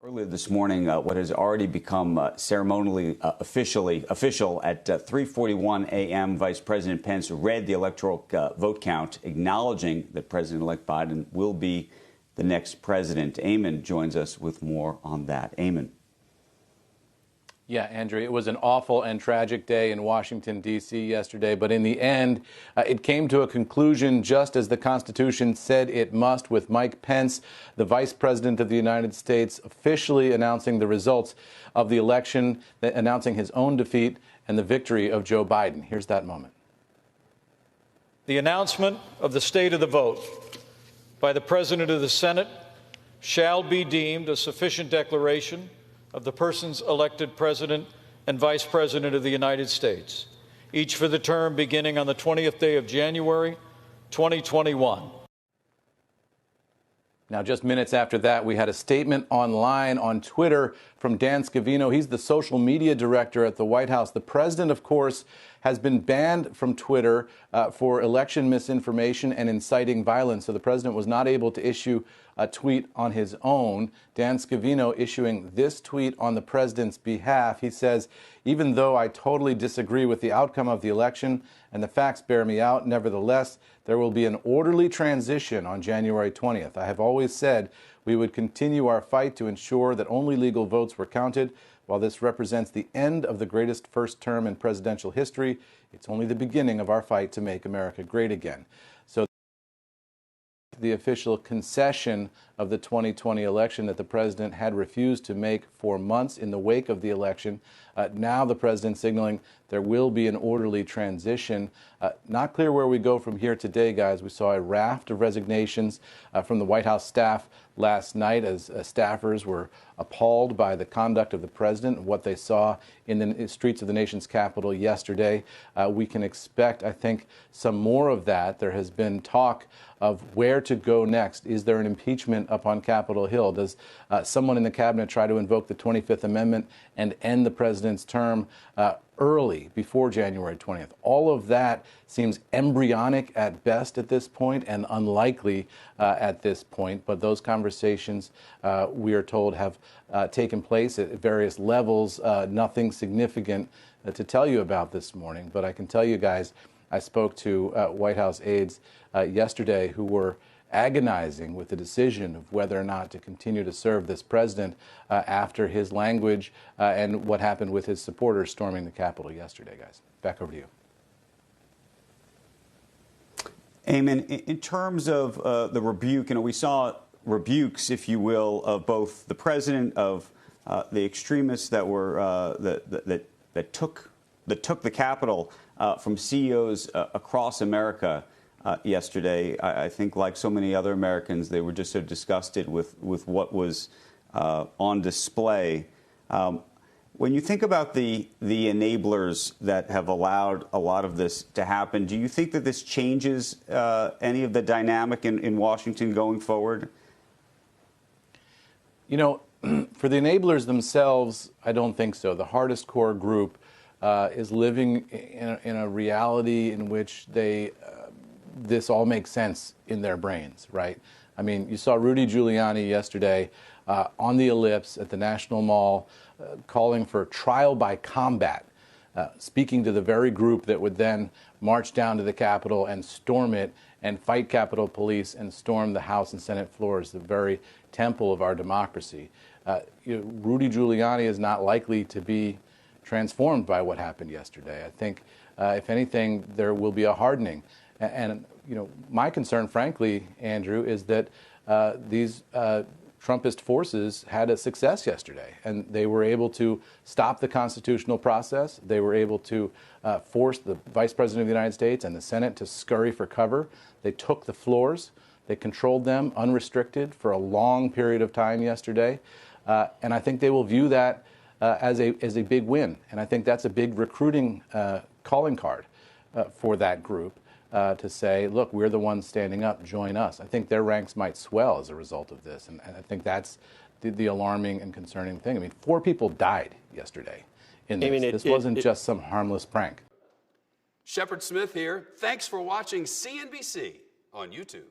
Earlier this morning, what has already become ceremonially official at 3:41 a.m., Vice President Pence read the electoral vote count, acknowledging that President-elect Biden will be the next president. Eamon joins us with more on that. Eamon. Yeah, Andrew, it was an awful and tragic day in Washington, D.C. yesterday, but in the end, it came to a conclusion just as the Constitution said it must, with Mike Pence, the Vice President of the United States, officially announcing the results of the election, announcing his own defeat and the victory of Joe Biden. Here's that moment. The announcement of the state of the vote by the President of the Senate shall be deemed a sufficient declaration of the persons elected President and Vice President of the United States, each for the term beginning on the 20th day of January, 2021. Now, just minutes after that, we had a statement online on Twitter from Dan Scavino. He's the social media director at the White House. The president, of course, has been banned from Twitter for election misinformation and inciting violence. So the president was not able to issue a tweet on his own. Dan Scavino issuing this tweet on the president's behalf. He says, "Even though I totally disagree with the outcome of the election and the facts bear me out, nevertheless, there will be an orderly transition on January 20th. I have always said we would continue our fight to ensure that only legal votes were counted. While this represents the end of the greatest first term in presidential history, it's only the beginning of our fight to make America great again." So the official concession of the 2020 election that the president had refused to make for months in the wake of the election. Now the president signaling there will be an orderly transition. Not clear where we go from here today, guys. We saw a raft of resignations from the White House staff last night as staffers were appalled by the conduct of the president and what they saw in the streets of the nation's capital yesterday. We can expect, I think, some more of that. There has been talk of where to go next. Is there an impeachment up on Capitol Hill? Does someone in the cabinet try to invoke the 25th Amendment and end the president's term early, before January 20th? All of that seems embryonic at best at this point and unlikely at this point. But those conversations, we are told, have taken place at various levels. Nothing significant to tell you about this morning. But I can tell you guys, I spoke to White House aides yesterday who were agonizing with the decision of whether or not to continue to serve this president after his language and what happened with his supporters storming the Capitol yesterday, guys. Back over to you. Eamon, in terms of the rebuke, we saw rebukes, if you will, of both the president, of the extremists that were that took the Capitol from CEOs across America. Yesterday, I think, like so many other Americans, they were just so disgusted with what was on display. When you think about the enablers that have allowed a lot of this to happen, do you think that this changes any of the dynamic in Washington going forward? You know, for the enablers themselves, I don't think so. The hardest core group is living in a reality in which this all makes sense in their brains, right? I mean, you saw Rudy Giuliani yesterday on the ellipse at the National Mall calling for trial by combat, speaking to the very group that would then march down to the Capitol and storm it and fight Capitol Police and storm the House and Senate floors, the very temple of our democracy. Rudy Giuliani is not likely to be transformed by what happened yesterday. I think, if anything, there will be a hardening. And my concern, frankly, Andrew, is that these Trumpist forces had a success yesterday, and they were able to stop the constitutional process. They were able to force the Vice President of the United States and the Senate to scurry for cover. They took the floors. They controlled them unrestricted for a long period of time yesterday. And I think they will view that as a big win. And I think that's a big recruiting calling card for that group. To say, look, we're the ones standing up, join us. I think their ranks might swell as a result of this. And I think that's the alarming and concerning thing. I mean, 4 people died yesterday in this. This wasn't just some harmless prank. Shepard Smith here. Thanks for watching CNBC on YouTube.